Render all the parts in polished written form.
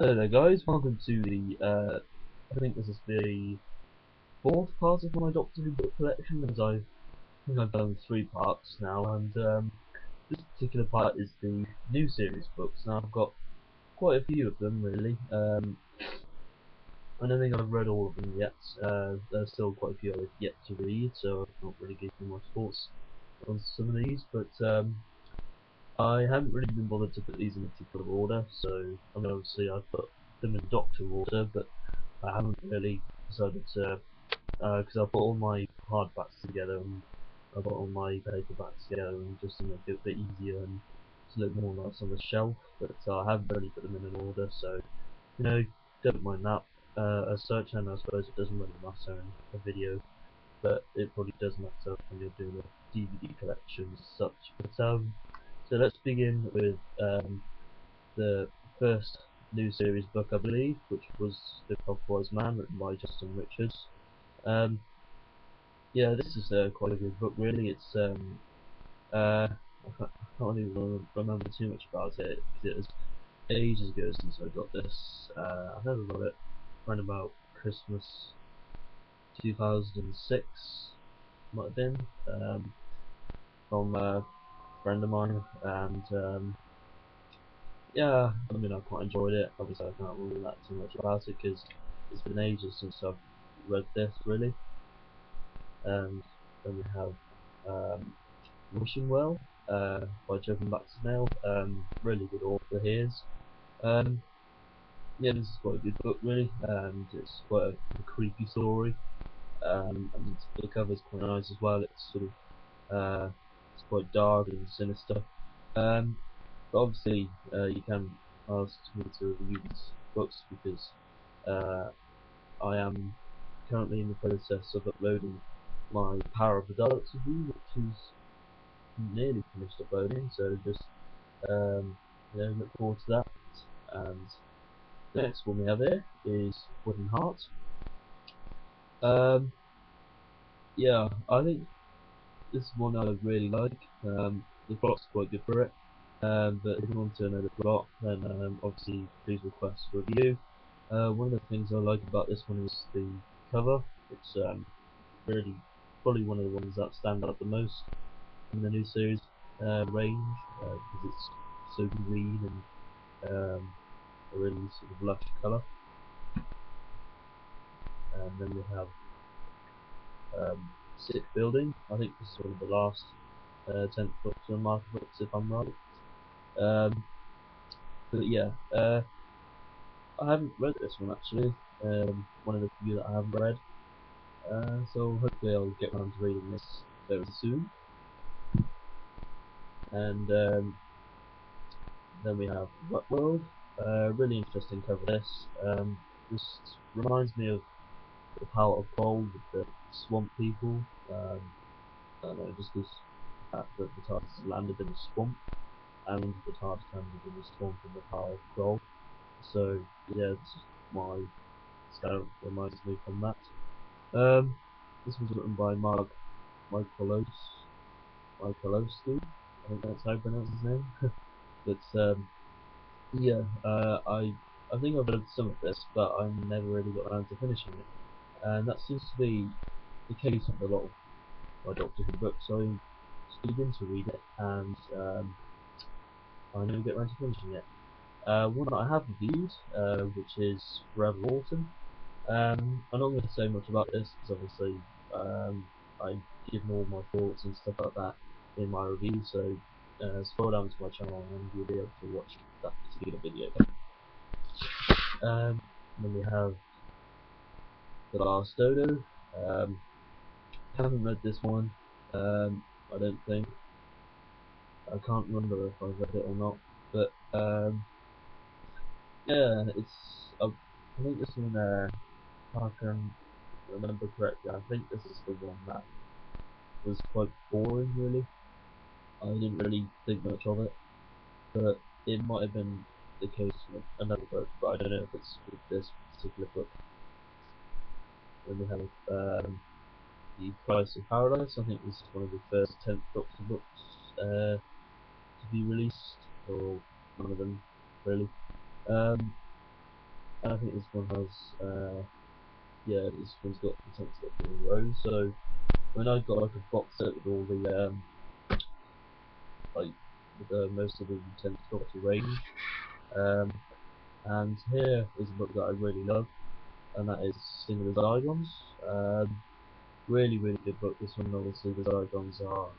Hello there guys, welcome to the, I think this is the fourth part of my Doctor Who book collection, as I think I've done 3 parts now, and this particular part is the new series books. Now I've got quite a few of them really. I don't think I've read all of them yet. There's still quite a few I've yet to read, so I've not really given you my thoughts on some of these, but I haven't really been bothered to put these in a particular order, so I mean obviously I've put them in Doctor order, but I haven't really decided to, because I put all my hardbacks together and I put all my paperbacks together and just to make it a bit easier and to look more nice on the shelf, but I haven't really put them in an order, so you know, don't mind that. As such, and I suppose it doesn't really matter in a video, but it probably does matter when you're doing a DVD collection as such. But so let's begin with the first new series book, I believe, which was The Clockwise Man, written by Justin Richards. Yeah, this is quite a good book, really. It's I can't even remember too much about it because it was ages ago since I got this. I never got it around about Christmas 2006, might have been, from a friend of mine, and yeah, I mean I quite enjoyed it. Obviously I can't rule that too much about it because it's been ages since I've read this really. And then we have Wishing Well by Jovan Baxendale. Really good author he is. Yeah, this is quite a good book really, and it's quite a creepy story. And the cover's quite nice as well. It's sort of it's quite dark and sinister. But obviously you can ask me to review these books because I am currently in the process of uploading my Power of the Daleks review, which is nearly finished uploading, so just you know, look forward to that. And the next one we have here is Wooden Heart. Yeah, I think this one I really like. The plot's quite good for it. But if you want to know the plot, then obviously please request a review. One of the things I like about this one is the cover. It's really probably one of the ones that stand out the most in the new series range, because it's so green and a really sort of lush colour. And then we have Sick Building. I think this is one of the last 10th books on Marker books, if I'm right. But yeah, I haven't read this one actually. One of the few that I haven't read. So hopefully I'll get around to reading this very soon. And then we have Wet World. Really interesting cover this. This reminds me of the Palette of Cold with the swamp people. I don't know, just because the fact that the TARDIS landed in a swamp, and the TARDIS landed in a swamp in the Palette of Cold. So yeah, this is why it reminds me from that. This was written by Michaelowski. I think that's how you pronounce his name. But yeah, I think I've read some of this, but I never really got around to finishing it. And that seems to be the case with a lot of my Doctor Who books. I begin to read it, and I never get around to finishing it. One that I have reviewed, which is Rev Walton. I'm not going to say much about this because obviously I give all my thoughts and stuff like that in my review, so scroll down to my channel and you'll be able to watch that particular video. Then we have The Last Dodo. Haven't read this one, I don't think. I can't remember if I've read it or not, but yeah, I think this one, if I can remember correctly, I think this is the one that was quite boring really. I didn't really think much of it, but it might have been the case with another book, but I don't know if it's with this particular book. Then we have The Price of Paradise. I think this is one of the first 10th Doctor books to be released, or one of them really. And I think this one has, yeah, this one's got the 10th Doctor in a row. So when I got like a box set with all the, like, with, most of the 10th Doctor range, um, and here is a book that I really love, and that is Sing of the Zygons. Really, really good book. This one, obviously, the Zygons are,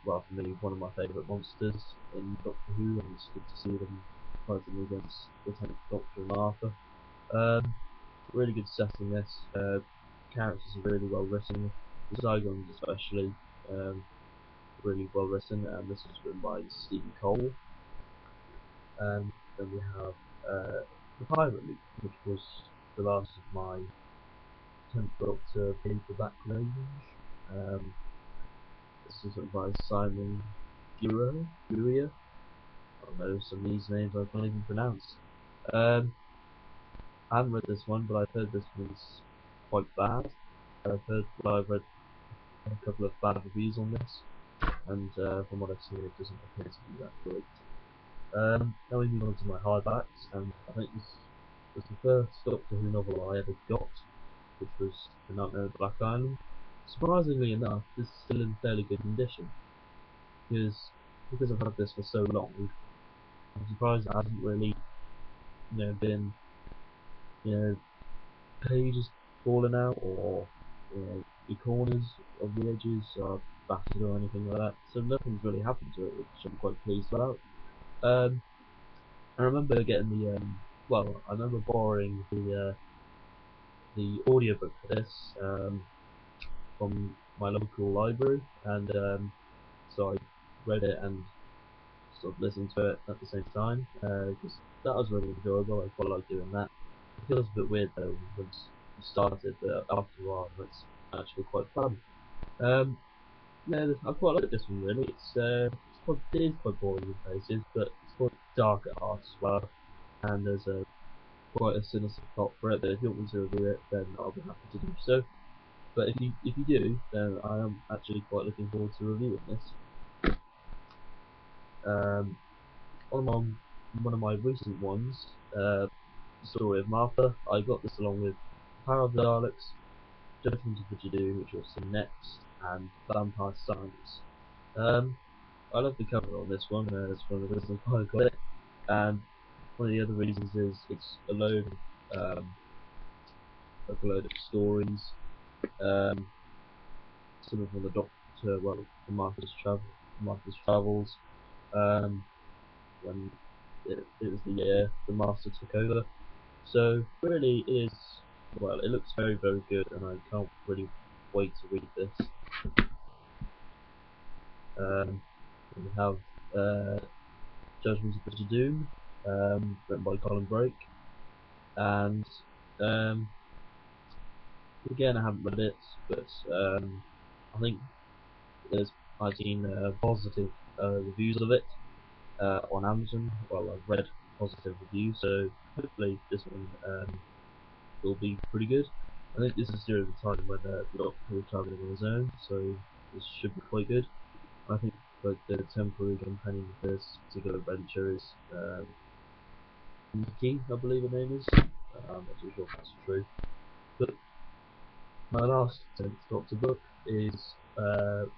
well, for me, one of my favourite monsters in Doctor Who, and it's good to see them fighting against the 10th Doctor and Arthur. Really good setting this. Characters are really well written. The Zygons especially, really well written, and this was written by Stephen Cole. And then we have the Pirate Loop, which was the last of my 10th Doctor paperback range. This is written by Simon Guria. I don't know, some of these names I can't even pronounce. I haven't read this one, but I've heard this one's quite bad. I've read a couple of bad reviews on this, and from what I've seen, it doesn't appear to be that great. Now we move on to my hardbacks, and I think this was the first Doctor Who novel I ever got, which was The Nightmare of Black Island. Surprisingly enough, this is still in fairly good condition, because I've had this for so long. I'm surprised it hasn't really, been, pages fallen out, or the corners of the edges are battered or anything like that. So nothing's really happened to it, which I'm quite pleased about. I remember getting the I remember borrowing the audiobook for this from my local library, and so I read it and sort of listened to it at the same time, because that was really enjoyable. I quite like doing that. It feels a bit weird though once you started, but after a while it's actually quite fun. Yeah, I quite like this one really. It is quite boring in places, but it's quite dark at heart as well, and there's quite a sinister plot for it. But if you want me to review it, then I'll be happy to do so. But if you do, then I am actually quite looking forward to reviewing this. Um, one of my recent ones, The Story of Martha. I got this along with Power of the Daleks, Judgment of the Judoon, which was next, and Vampire Science. I love the cover on this one. It's one of the reasons why I got it, and one of the other reasons is it's a load of stories. Some of them the Doctor, well, the Martha's travels. When it was the year the Master took over. So really, it is, well, it looks very, very good, and I can't really wait to read this. We have Judgment of the Doom, written by Colin Brake, and again, I haven't read it, but I think I've seen positive reviews of it on Amazon. Well, I've read positive reviews, so hopefully this one will be pretty good. I think this is during the time when the Doctor was travelling on his own, so this should be quite good. I think like the temporary companion of this particular adventure is Nikki, I believe her name is. I'm not too sure if that's true. But my last 10th Doctor book is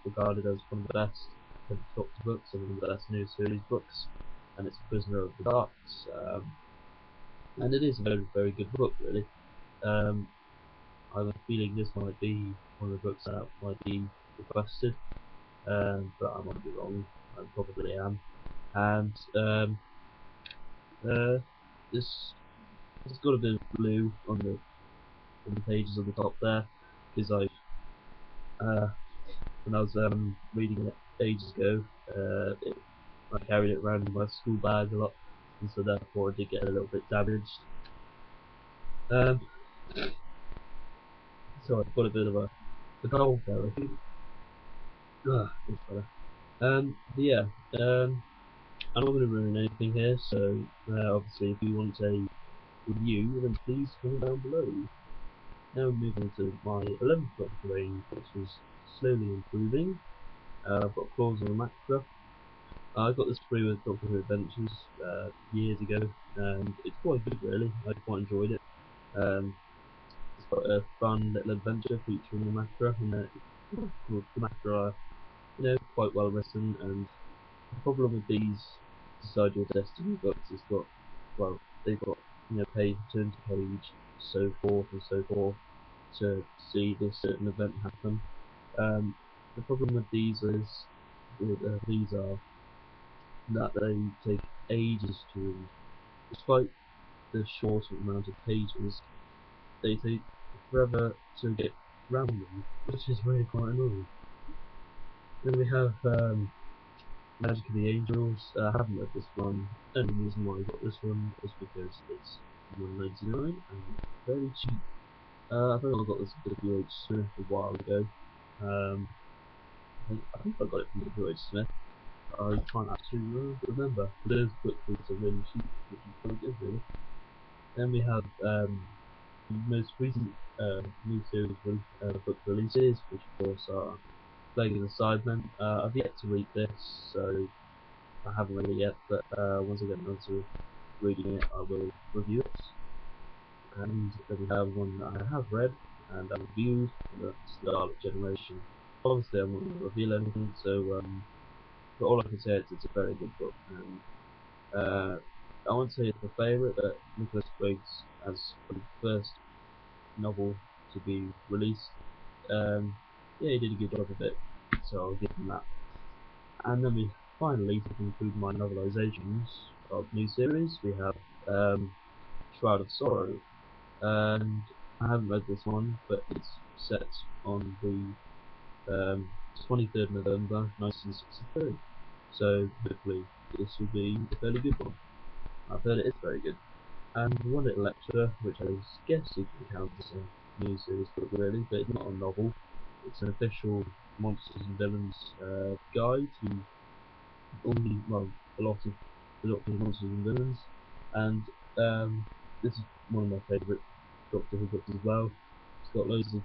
regarded as one of the best 10th Doctor books and one of the best new series books, and it's Prisoner of the Darks. And it is a very, very good book, really. I have a feeling this might be one of the books that might be requested, but I might be wrong. I probably am. And this has got a bit of blue on the pages on the top there, because when I was reading it ages ago, I carried it around in my school bag a lot, and so therefore it did get a little bit damaged. So I've got a bit of a cold there, I think. Much better. But yeah, I'm not going to ruin anything here, so obviously if you want a review, then please comment down below. Now moving to my 11th Doctor range, which is slowly improving. I've got claws on the macra. I got this free with Doctor Adventures years ago, and it's quite good really. I quite enjoyed it. Um, it's got a fun little adventure featuring the Macra, and the Macra are, quite well written. And the problem with these Decide Your Destiny books is they've got page, turn to page, so forth and so forth to see this certain event happen. The problem with these are that they take ages to read. Despite the short amount of pages, they take forever to get round them, which is really quite annoying. Then we have Magic of the Angels. I haven't read this one. The only reason why I got this one is because it's $1.99 and very cheap. I think I got this at WH Smith a while ago. I think I got it from WH Smith. I can't actually remember, but those book reads are really cheap, which is quite good really. Then we have the most recent new series book releases, which of course are Plague of the Sidemen. I've yet to read this, so I haven't read it yet, but once I get around to reading it, I will review it. And then we have one that I have read and I reviewed, and that's the Dalek Generation. Obviously, I'm not going to reveal anything, so but all I can say is it's a very good book, and I won't say it's my favourite, but Nicholas Briggs, as the first novel to be released, yeah, he did a good job of it, so I'll give him that. And then we finally, to conclude my novelizations of new series, we have Shroud of Sorrow, and I haven't read this one, but it's set on the 23rd November 1963, so hopefully this will be a fairly good one. I've heard it is very good. And One Little Lecture, which I guess you can count as a new series book really, but it's not a novel. It's an official Monsters and Villains guide to a lot of the Doctor's Monsters and Villains. And this is one of my favourite Doctor Who books as well. It's got loads of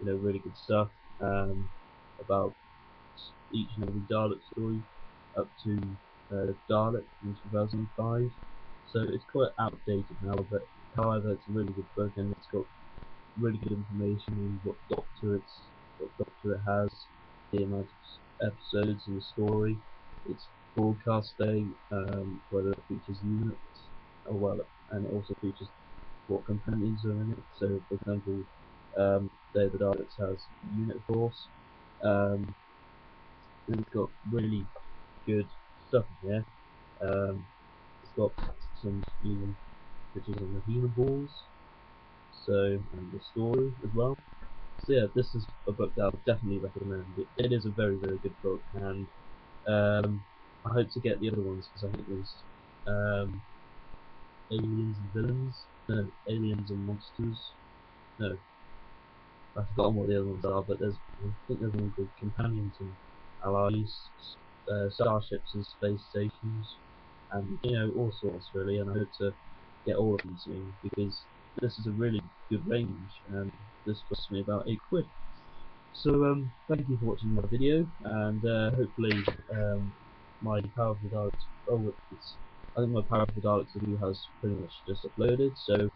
really good stuff about each and every Dalek story up to Dalek in 2005. So it's quite outdated now, but however it's a really good book, and it's got really good information on what Doctor it has, the amount of episodes in the story, its broadcast day, whether it features units, and it also features what companions are in it. So, for example, Day of the Daleks has Unit Force. And it's got really good stuff in here. It's got some even pictures on the human balls, and the story as well. So yeah, this is a book that I would definitely recommend. It is a very, very good book, and I hope to get the other ones, because I think there's Aliens and Villains, no, Aliens and Monsters, no, I've forgotten what the other ones are, but I think there's one called Companions and Allies, Starships and Space Stations, and all sorts really, and I hope to get all of them soon, because this is a really good range, and this cost me about £8. So thank you for watching my video, and hopefully my Power of the Daleks, I think my Power of the Daleks review has pretty much just uploaded, so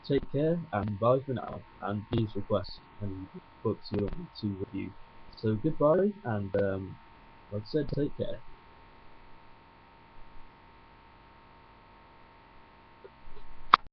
take care and bye for now, and please request any books you want me to review. So goodbye, and like I said, take care.